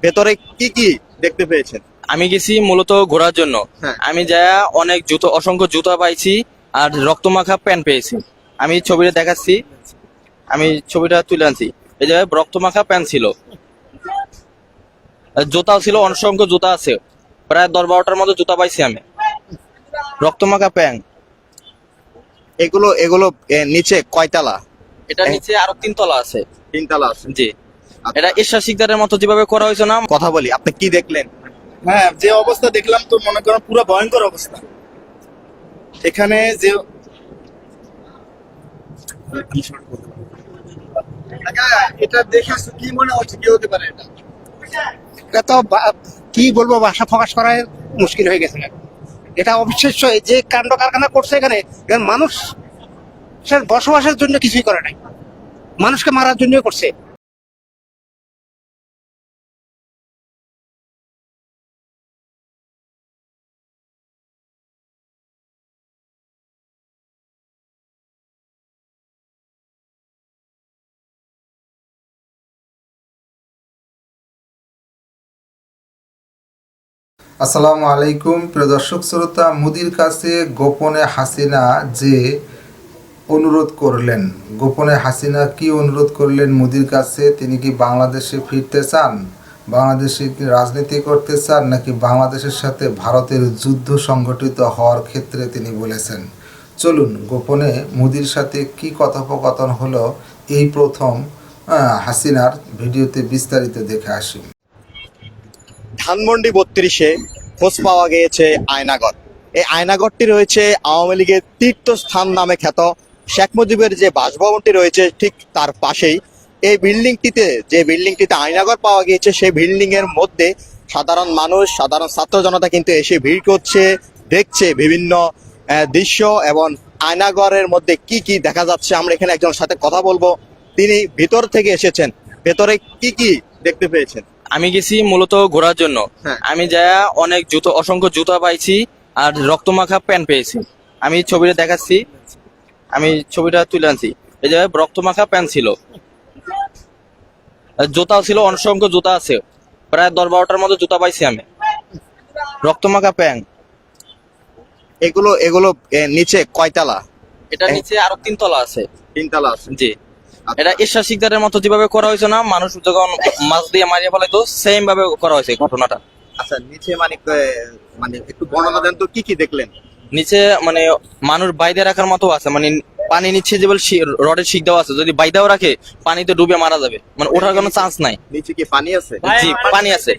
ভেতরে কি কি দেখতে পেয়েছেন? আমি গেছি মূলত ঘোরার জন্য। হ্যাঁ। আমি যা অনেক অসংখ্য জুতা পাইছি আর রক্তমাখা প্যান্ট পেয়েছি। আমি ছবিটা দেখাচ্ছি, আমি ছবিটা তুলে আনছি। এই জায়গায় রক্তমাখা প্যান্ট ছিল, আর জুতাও ছিল, অসংখ্য জুতা আছে, প্রায় 10-12টার মতো জুতা পাইছি আমি। রক্তমাখা প্যান্ট। এগুলো এগুলো নিচে কয়তলা? এটা নিচে আরো 3 তলা আছে। 3 তলা আছে। জি, এটা ঈশ্বর শিকদারের মতো যেভাবে করা হয়েছে না। কথা বলি, আপনি কি দেখলেন? হ্যাঁ, যে অবস্থা দেখলাম তো মনে করেন পুরো ভয়ঙ্কর অবস্থা। এখানে যে এটা দেখে কি মনে হচ্ছে কি হতে পারে এটা? এটা তো কি বলবো, ভাষা প্রকাশ করা মুশকিল হয়ে গেছে। এটা অবিশ্বাস্য যে কাণ্ড কারখানা করছে এখানে। মানুষ বসবাসের জন্য কিছুই করে নাই, মানুষকে মারার জন্য করছে। আসসালামু আলাইকুম প্রিয় দর্শক শ্রোতা। মোদির কাছে গোপনে হাসিনা যে অনুরোধ করলেন, গোপনে হাসিনা কি অনুরোধ করলেন মোদির কাছে? তিনি কি বাংলাদেশে ফিরতে চান, বাংলাদেশে কি রাজনীতি করতে চান, নাকি বাংলাদেশের সাথে ভারতের যুদ্ধ সংগঠিত হওয়ার ক্ষেত্রে তিনি বলেছেন? চলুন গোপনে মোদির সাথে কি কথোপকথন হলো এই প্রথম হাসিনার ভিডিওতে বিস্তারিত দেখে আসি। ধানমন্ডি 32-এ খোঁজ পাওয়া গিয়েছে আয়নাগর। এই আয়নাগরটি রয়েছে আওয়ামী লীগের তীর্থস্থান নামে খ্যাত শেখ মুজিবের যে বাসভবনটি রয়েছে ঠিক তার পাশেই। এই বিল্ডিংটিতে আয়নাগর পাওয়া গিয়েছে, সেই বিল্ডিং এর মধ্যে সাধারণ মানুষ, সাধারণ ছাত্র জনতা কিন্তু এসে ভিড় করছে, দেখছে বিভিন্ন দৃশ্য এবং আয়নাগরের মধ্যে কি কি দেখা যাচ্ছে। আমরা এখানে একজনের সাথে কথা বলবো, তিনি ভিতর থেকে এসেছেন। ভেতরে কি কি দেখতে পেয়েছেন? আমি গেছি মূলত ঘোরার জন্য। হ্যাঁ। আমি যা অনেক অসংখ্য জুতা পাইছি আর রক্তমাখা প্যান্ট পেয়েছি। আমি ছবিটা দেখাচ্ছি, আমি ছবিটা তুলে আনছি। এই জায়গায় রক্তমাখা প্যান্ট ছিল, আর জুতাও ছিল, অসংখ্য জুতা আছে, প্রায় 10-12টার মতো জুতা পাইছি আমি। রক্তমাখা প্যান্ট। এগুলো এগুলো নিচে কয়তলা? এটা নিচে আরো 3 তলা আছে। 3 তলা আছে। জি, এটা ঈশ্বর শিকদারের মতো যেভাবে করা হয়েছে না, মানুষ যখন মাছ দিয়ে মারিয়ে ফেলাইতো সেম ভাবে করা হয়েছে ঘটনাটা। আচ্ছা, নিচে মানে একটু বর্ণনা দেন তো, কি কি দেখলেন? নিচে মানে মানুষ বাইদে রাখার মতো আছে, মানে পানি নিচে যে রডের শিক দেওয়া আছে, যদি বাইদাও রাখে পানিতে ডুবে মারা যাবে, মানে ওঠার কোনো চান্স নাই। নিচে কি পানি আছে? জি, পানি আছে,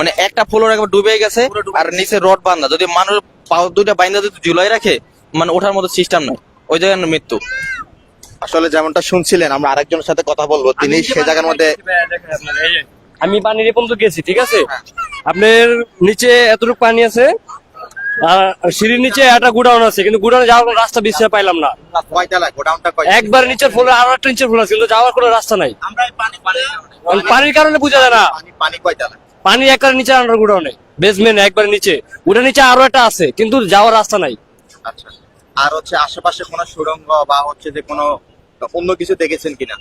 মানে একটা ফ্লোর একবার ডুবে গেছে, আর নিচে রড বান্ধা, যদি মানুষ পাও দুইটা বাইন্দা যদি ঝুলাই রাখে, মানে ওঠার মতো সিস্টেম নাই, ওই জায়গায় মৃত্যু। আসলে যেমনটা শুনছিলেন, আমরা আরেকজনের সাথে কথা বলবো, তিনি সে জায়গার মধ্যে। আমি পানির এ পর্যন্ত গেছি, ঠিক আছে? আপনার নিচে এতটুকু পানি আছে, আর সিঁড়ির নিচে একটা গুডাউন আছে, কিন্তু গুডাউনে যাওয়ার কোনো রাস্তা বিশ্বে পাইলাম না। কয়তলা গোডাউনটা? একবার নিচের ফ্লোরে আরো একটা নিচের ফ্লোর আছে, কিন্তু যাওয়ার কোনো রাস্তা নাই। পানির কারণে বোঝা যায় না। পানি কয়তলা? পানি একবার নিচে আন্ডার গুডাউনে বেসমেন্ট একবার নিচে, ওটা নিচে আরো একটা আছে, কিন্তু যাওয়ার রাস্তা নাই। আচ্ছা, আর হচ্ছে আশেপাশে কোনো সুড়ঙ্গ বা হচ্ছে যে কোনো অন্য কিছু দেখেছেন কিনা?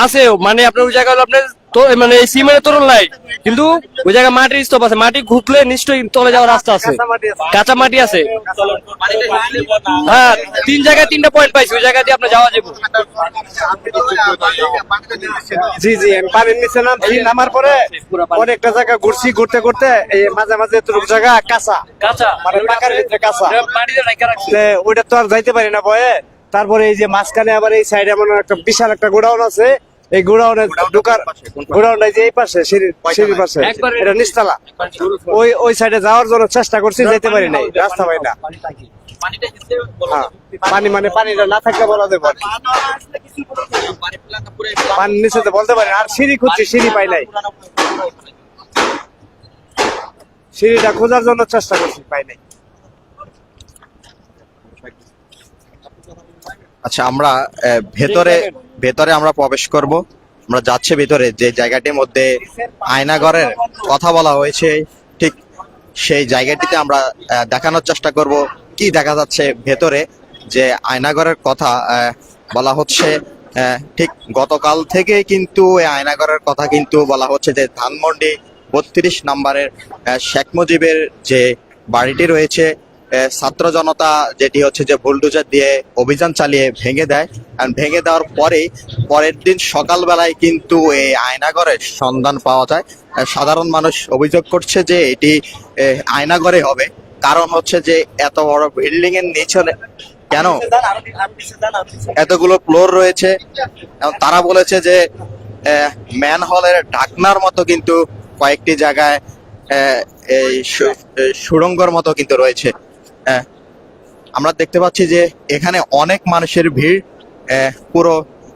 আছে, মানে আপনার ওই জায়গায় আপনার তো মানে সিমেন্টের তোরণ নাই, কিন্তু ওই জায়গায় মাটির স্তূপ আছে, মাটি ঘুরলে নিশ্চয়ই তলে যাওয়ার রাস্তা আছে, কাঁচা মাটি আছে। হ্যাঁ, 3 জায়গায় 3টা পয়েন্ট পাইছি, ওই জায়গা দিয়ে আপনার যাওয়া যাবে। জি জি, আমি পানির নিচে নামছি, নামার পরে অনেকটা জায়গা ঘুরছি, ঘুরতে ঘুরতে এই মাঝে মাঝে এতটুকু জায়গা কাঁচা, মানে পাকার ভিতরে কাঁচা, ওইটা তো আর যাইতে পারি না ভয়ে। তারপরে এই যে মাঝখানে আবার এই সাইডে এমন একটা বিশাল একটা গোডাউন আছে, এই গোডাউনে ঢোকার, গোডাউনটা যে এই পাশে সিঁড়ির পাশে, এটা নিচতলা, ওই সাইডে যাওয়ার জন্য চেষ্টা করছি, যেতে পারি নাই, রাস্তা পাই না। হ্যাঁ, পানি মানে পানিটা না থাকলে বলা যাবে, পানি নিচে তো বলতে পারি না। আর সিঁড়ি খুঁজছি, সিঁড়ি পাই নাই, সিঁড়িটা খোঁজার জন্য চেষ্টা করছি, পাই নাই। আচ্ছা, আমরা ভেতরে আমরা প্রবেশ করব। আমরা যাচ্ছে ভিতরে, যে জায়গাটির মধ্যে আয়নাগরের কথা বলা হয়েছে, ঠিক সেই জায়গাটিতে আমরা দেখানোর চেষ্টা করব কি দেখা যাচ্ছে ভেতরে। যে আয়নাগরের কথা বলা হচ্ছে, ঠিক গতকাল থেকে কিন্তু এই আয়নাগরের কথা কিন্তু বলা হচ্ছে যে ধানমন্ডি 32 নম্বরের শেখ মুজিবের যে বাড়িটি রয়েছে, ছাত্র জনতা যেটি হচ্ছে যে বুলডোজার দিয়ে অভিযান চালিয়ে ভেঙে দেয়। আর ভেঙে দেওয়ার পরের দিন সকালবেলায় কিন্তু এই আয়নাগরের সন্ধান পাওয়া যায়। সাধারণ মানুষ অভিযোগ করছে যে এটি আয়নাগরে হবে, কারণ হচ্ছে যে এত বড় বিল্ডিং এর নিচে কেন এতগুলো ফ্লোর রয়েছে। এবং তারা বলেছে যে ম্যান হলের ঢাকনার মতো কিন্তু কয়েকটি জায়গায় এই সুড়ঙ্গর মতো কিন্তু রয়েছে। আমরা দেখতে পাচ্ছি যে এখানে অনেক মানুষের ভিড়, পুরো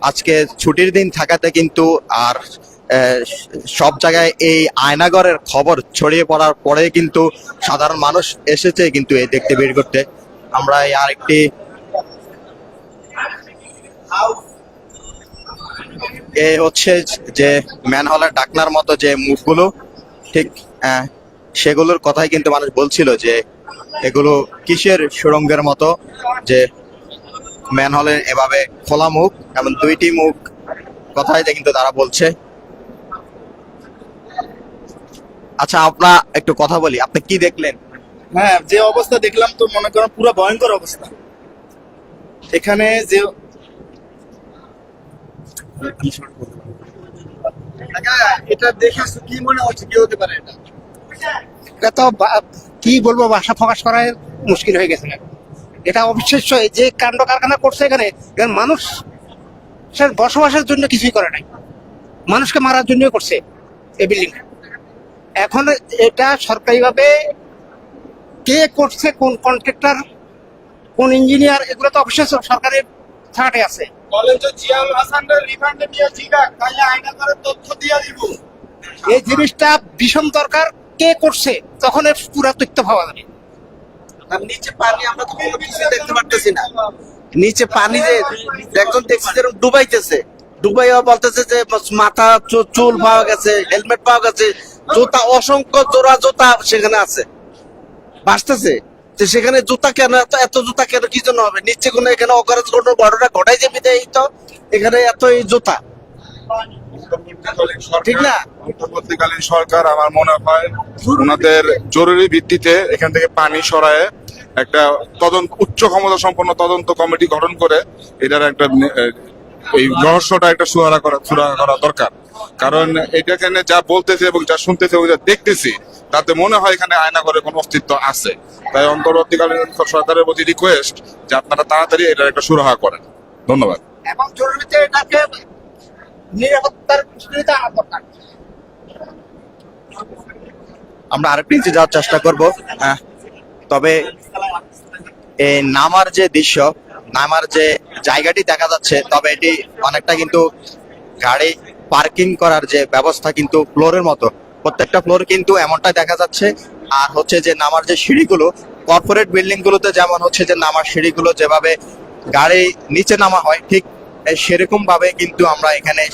আজকে ছুটির দিন থাকাতে কিন্তু আর সব জায়গায় এই আয়নাগরের খবর ছড়িয়ে পড়ার পরে কিন্তু সাধারণ মানুষ এসেছে কিন্তু এই দেখতে ভিড় করতে। আমরা এই আরেকটি এ হচ্ছে যে ম্যান হলের ঢাকনার মতো যে মুখগুলো, ঠিক সেগুলোর কথাই কিন্তু মানুষ বলছিল যে এগুলো কিসের সুড়ঙ্গের মতো, যে ম্যান হলের এভাবে খোলা মুখ এবং দুইটি মুখ কথাই কিন্তু তারা বলছে। আচ্ছা, আপনার একটু কথা বলি, আপনি কি দেখলেন? হ্যাঁ, যে অবস্থা দেখলাম তো মনে করেন পুরো ভয়ঙ্কর অবস্থা। এখানে যে এটা দেখে কি মনে হচ্ছে, কি হতে পারে এটা? এটা তো কি বলবো, ভাষা প্রকাশ করা মুশকিল হয়ে গেছে। এটা অবিশ্বাস্য যে কাণ্ড কারখানা করছে এখানে। মানুষের বসবাসের জন্য কিছুই করে নাই, মানুষকে মারার জন্য করছে এই বিল্ডিং। এখন এটা সরকারিভাবে কে করছে, কোন কন্ট্রাক্টর, কোন ইঞ্জিনিয়ার, এগুলো তো অবশ্যই সরকারের ছাড়ে আছে। এই জিনিসটা ভীষণ দরকার, কে করছে তখন এর পুরো তথ্য পাওয়া যাবে। আর নিচে পানি আমরা তো কোনো কিছু দেখতে পারতেছি না। নিচে পানি যে একজন দেখছি যেরকম ডুবাইতেছে, ডুবাইয়া বলতেছে যে মাথা চুল পাওয়া গেছে, হেলমেট পাওয়া গেছে, জুতা অসংখ্য জোড়া জুতা সেখানে আছে, ভাসতেছে। তো সেখানে জুতা কেন, এত জুতা কেন, কি জন্য হবে? নিচে কোনো এখানে অকারজ কোনো ঘটনা ঘটাই যাবে, এই তো এখানে এত এই জুতা, ঠিক না? অন্তর্বর্তীকালীন সরকার আমার মনে হয় ওনাদের জরুরি ভিত্তিতে এখান থেকে পানি সরায়ে একটা উচ্চ ক্ষমতা সম্পন্ন তদন্ত কমিটি গঠন করে এটার একটা এই রহস্যটা একটা সুরাহা করা দরকার। কারণ এটা এখানে যা বলতেছে এবং যা শুনতেছে যা দেখতেছি, তাতে মনে হয় এখানে আয়নাঘরের কোনো অস্তিত্ব আছে। তাই অন্তর্বর্তীকালীন সরকারের প্রতি রিকোয়েস্ট যে আপনারা তাড়াতাড়ি এটার একটা সুরাহা করেন। ধন্যবাদ। এবং জরুরিতে এটাকে নিরাপত্তার দৃষ্টিতে আনা দরকার। আমরা আরেকটু নিচে যাওয়ার চেষ্টা করব। তবে এই নামার যে দৃশ্য, নামার যে জায়গাটি দেখা যাচ্ছে, তবে এটি অনেকটা কিন্তু গাড়ি পার্কিং করার যে ব্যবস্থা কিন্তু ফ্লোরের মতো, প্রত্যেকটা ফ্লোর কিন্তু এমনটাই দেখা যাচ্ছে। আর হচ্ছে যে নামার যে সিঁড়িগুলো, কর্পোরেট বিল্ডিং গুলোতে যেমন হচ্ছে যে নামার সিঁড়িগুলো যেভাবে গাড়ি নিচে নামা হয়, ঠিক সেরকম ভাবে কিন্তু আমরা এখানে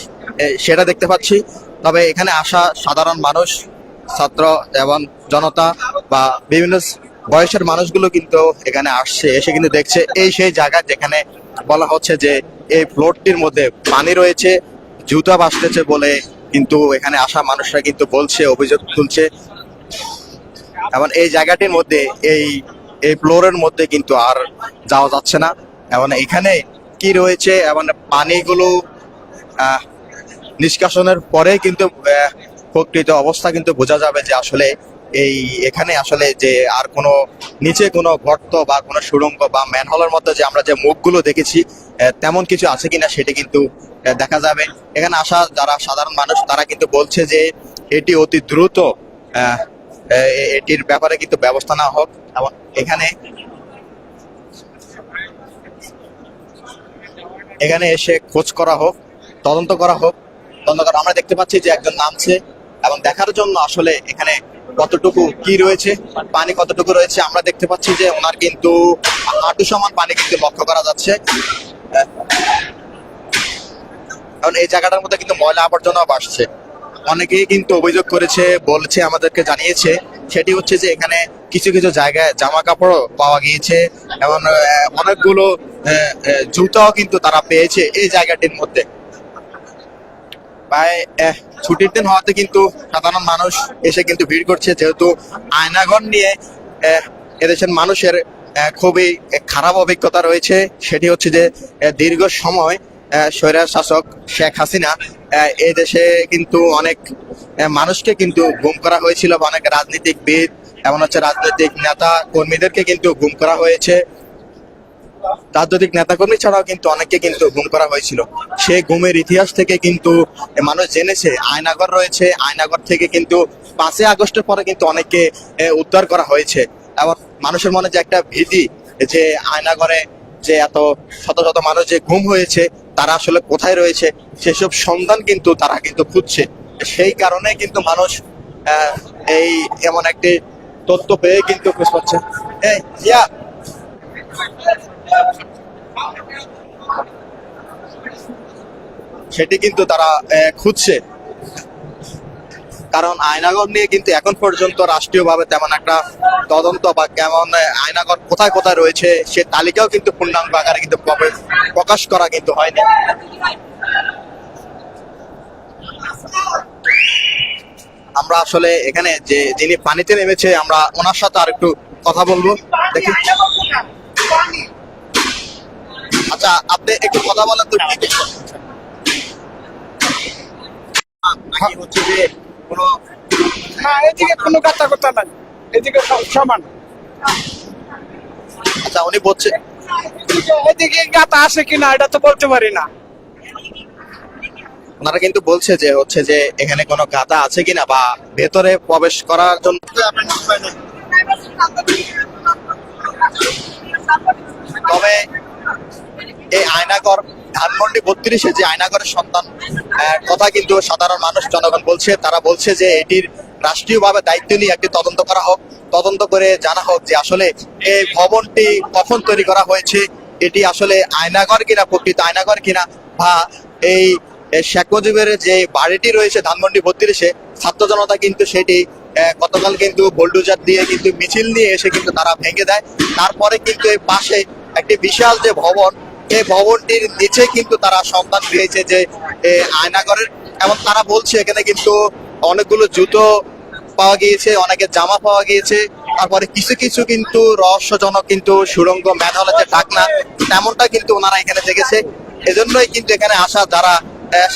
সেটা দেখতে পাচ্ছি। তবে এখানে আসা সাধারণ মানুষ, ছাত্র এবং জনতা বা বিভিন্ন বয়সের মানুষগুলো কিন্তু এখানে আসছে, এসে কিন্তু দেখছে এই সেই জায়গা যেখানে বলা হচ্ছে যে এই ফ্লোরটির মধ্যে পানি রয়েছে, জুতা ভাসতেছে বলে কিন্তু এখানে আসা মানুষরা কিন্তু বলছে, অভিযোগ তুলছে। এবং এই জায়গাটির মধ্যে এই ফ্লোরের মধ্যে কিন্তু আর যাওয়া যাচ্ছে না। এবং এখানে কি রয়েছে এবং পানিগুলো নিষ্কাশনের পরে কিন্তু প্রকৃত অবস্থা কিন্তু বোঝা যাবে যে আসলে এখানে আসলে যে আর কোনো নিচে কোনো গর্ত বা কোনো সুড়ঙ্গ বা ম্যানহোলের মধ্যে যে আমরা যে মুখগুলো দেখেছি তেমন কিছু আছে কিনা সেটি কিন্তু দেখা যাবে। এখানে আসা যারা সাধারণ মানুষ তারা কিন্তু বলছে যে এটি অতি দ্রুত এটির ব্যাপারে কিন্তু ব্যবস্থা নেওয়া হোক এবং এখানে এসে খোঁজ করা হোক, তদন্ত করা হোক। আমরা দেখতে পাচ্ছি যে একজন নামছে এবং দেখার জন্য আসলে এখানে কতটুকু কি রয়েছে, পানি কতটুকু রয়েছে। আমরা দেখতে পাচ্ছি যে ওনার কিন্তু হাঁটু সমান পানি কিন্তু লক্ষ্য করা যাচ্ছে। কারণ এই জায়গাটার মধ্যে কিন্তু ময়লা আবর্জনাও আসছে। অনেকেই কিন্তু অভিযোগ করেছে, বলছে, আমাদেরকে জানিয়েছে, সেটি হচ্ছে যে এখানে কিছু কিছু জায়গায় জামা কাপড়ও পাওয়া গিয়েছে এবং অনেকগুলো জুতাও কিন্তু তারা পেয়েছে এই জায়গাটির মধ্যে। প্রায় ছুটির দিন হওয়াতে কিন্তু সাধারণ মানুষ এসে কিন্তু ভিড় করছে, যেহেতু আয়নাঘর নিয়ে এদেশের মানুষের খুবই খারাপ অভিজ্ঞতা রয়েছে। সেটি হচ্ছে যে দীর্ঘ সময় স্বৈরার শাসক শেখ হাসিনা এই দেশে কিন্তু অনেক মানুষকে কিন্তু গুম করা হয়েছিল, বা অনেক রাজনীতিকবিদ এমন হচ্ছে রাজনৈতিক নেতা কর্মীদেরকে কিন্তু গুম করা হয়েছে। রাজনৈতিক নেতাকর্মী ছাড়াও কিন্তু অনেককে কিন্তু গুম করা হয়েছিল। সেই গুমের ইতিহাস থেকে কিন্তু মানুষ জেনেছে আয়নাঘর রয়েছে, আয়নাঘর থেকে কিন্তু 5ই আগস্টের পরে কিন্তু অনেককে উদ্ধার করা হয়েছে। এবং মানুষের মনে যে একটা ভীতি, যে আয়নাঘরে যে এত শত শত মানুষ যে গুম হয়েছে তারা আসলে কোথায় রয়েছে, সেসব সন্ধান কিন্তু তারা কিন্তু খুঁজছে। সেই কারণে কিন্তু মানুষ এই এমন একটি তথ্য পেয়ে কিন্তু খোঁজ পাচ্ছে। সেটি কিন্তু তারা খুঁজছে, কারণ আয়নাঘর নিয়ে কিন্তু এখন পর্যন্ত রাষ্ট্রীয়ভাবে তেমন একটা তদন্ত বা কেমন আয়নাঘর কোথায় কোথায় রয়েছে সে তালিকাও কিন্তু পূর্ণাঙ্গ আকারে কিন্তু প্রকাশ করা কিন্তু হয়নি। আমরা আসলে এখানে যে যিনি পানিতে নেমেছে, আমরা ওনার সাথে আর একটু কথা বলবো, দেখি। আচ্ছা, আপনি একটু কথা বলেন তো, কি নাকি হচ্ছে যে কোনো না, এদিকে কোনো কথা কথা নাই, এদিকে সব সমান। আচ্ছা, উনি বলছে এদিকে গাতা আছে কিনা এটা তো বলতে পারি না। ওনারা কিন্তু বলছে যে হচ্ছে যে এখানে কোনো গাতা আছে কিনা বা ভেতরে প্রবেশ করার জন্য। তবে এই আয়নাঘর ধানমন্ডি 32-এ যে আয়নাঘরের সন্তান কথা কিন্তু সাধারণ মানুষ জনগণ বলছে। তারা বলছে যে এটির রাষ্ট্রীয়ভাবে দায়িত্ব নিয়ে একটি তদন্ত করা হোক, তদন্ত করে জানা হোক যে আসলে এই ভবনটি কখন তৈরি করা হয়েছে, এটি আসলে আয়নাঘর কিনা, প্রকৃত আয়নাঘর কিনা, বা এই শেখ মুজিবের যে বাড়িটি রয়েছে ধানমন্ডি 32-এ, ছাত্র জনতা কিন্তু সেটি গতকাল কিন্তু বোলডোজার দিয়ে কিন্তু মিছিল নিয়ে এসে কিন্তু তারা ভেঙে দেয়। তারপরে কিন্তু এই পাশে একটি বিশাল যে ভবন, এই ভবনটির নিচে কিন্তু তারা সন্ধান পেয়েছে যে আয়নাঘরের, এবং তারা বলছে এখানে কিন্তু অনেকগুলো জুতো পাওয়া গিয়েছে, অনেকের জামা পাওয়া গিয়েছে। তারপরে কিছু কিছু কিন্তু রহস্যজনক কিন্তু সুড়ঙ্গ ম্যানহোলের যে ঢাকনা, তেমনটা কিন্তু ওনারা এখানে দেখেছে। এজন্যই কিন্তু এখানে আসা যারা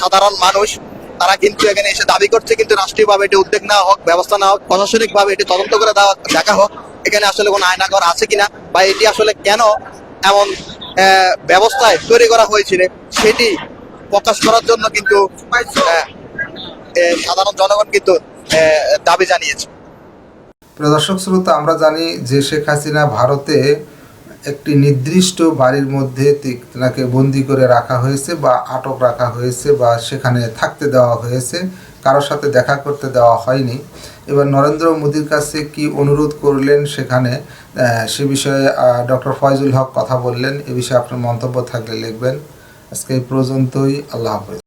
সাধারণ মানুষ, তারা কিন্তু এখানে এসে দাবি করছে কিন্তু রাষ্ট্রীয়ভাবে এটি উদ্যোগ নেওয়া হোক, ব্যবস্থা নেওয়া হোক, প্রশাসনিকভাবে এটি তদন্ত করে দেখা হোক এখানে আসলে কোনো আয়নাঘর আছে কিনা, বা এটি আসলে কেন এমন ব্যবস্থায় তৈরি করা হয়েছিল সেটি প্রকাশ করার জন্য কিন্তু সাধারণ জনগণ কিন্তু দাবি জানিয়েছে। প্রিয় দর্শক শ্রোতা, আমরা জানি যে শেখ হাসিনা ভারতে একটি নির্দিষ্ট বাড়ির মধ্যে তাকে বন্দি করে রাখা হয়েছে বা আটক রাখা হয়েছে বা সেখানে থাকতে দেওয়া হয়েছে, কারোর সাথে দেখা করতে দেওয়া হয়নি। এবার নরেন্দ্র মোদীর কাছে কি অনুরোধ করলেন সেখানে, সে বিষয়ে ডক্টর ফয়জুল হক কথা বললেন। এ বিষয়ে আপনার মন্তব্য থাকলে লিখবেন। আজকে এই পর্যন্তই। আল্লাহ হাফেজ।